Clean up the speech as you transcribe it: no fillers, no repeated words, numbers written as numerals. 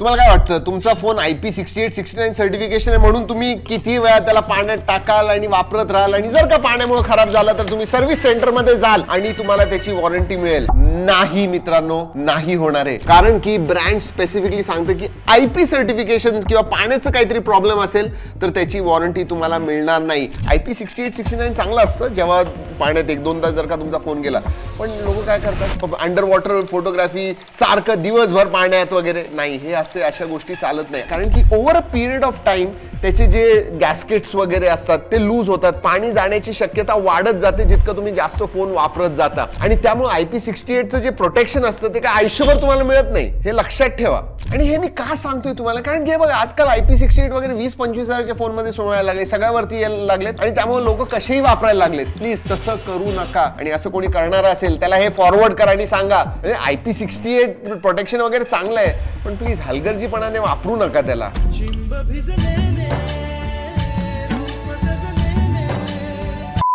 तुम्हाला काय वाटतं, तुमचा फोन IP68 69 सर्टिफिकेशन आहे म्हणून तुम्ही किती वेळा त्याला पाण्यात टाकाल आणि वापरत राहाल, आणि जर का पाण्यामुळे खराब झाला तर तुम्ही सर्व्हिस सेंटर मध्ये जाल आणि तुम्हाला त्याची वॉरंटी मिळेल? नाही मित्रांनो, नाही होणार आहे. कारण की ब्रँड स्पेसिफिकली सांगते की IP सर्टिफिकेशन किंवा पाण्याचं काहीतरी प्रॉब्लेम असेल तर त्याची वॉरंटी तुम्हाला मिळणार नाही. IP68 69 चांगलं असतं जेव्हा पाण्यात एक दोनदा जर का तुमचा फोन गेला, पण लोक काय करतात, अंडर वॉटर फोटोग्राफी सारखं दिवसभर पाण्यात वगैरे नाही, हे असे अशा गोष्टी चालत नाही. कारण की over a period of time त्याचे जे गॅस्केट्स वगैरे असतात ते लूज होतात, पाणी जाण्याची शक्यता वाढत जाते जितकं तुम्ही जास्त फोन वापरत जाता. आणि त्यामुळे IP68 चं जे प्रोटेक्शन असतं ते काय आयुष्यभर तुम्हाला मिळत नाही, हे लक्षात ठेवा. आणि हे मी का सांगतोय तुम्हाला, कारण की बघा आजकाल IP68 वगैरे 20-25 हजारच्या फोन मध्ये सोडायला लागले, सगळ्यावरती यायला लागलेत, आणि त्यामुळे लोक कसेही वापरायला लागलेत. प्लीज तसं करू नका. आणि असं कोणी करणार असेल त्याला हे फॉरवर्ड करा आणि सांगा IP68 प्रोटेक्शन वगैरे चांगलं आहे, पण प्लीज हलगर्जीपणाने वापरू नका त्याला.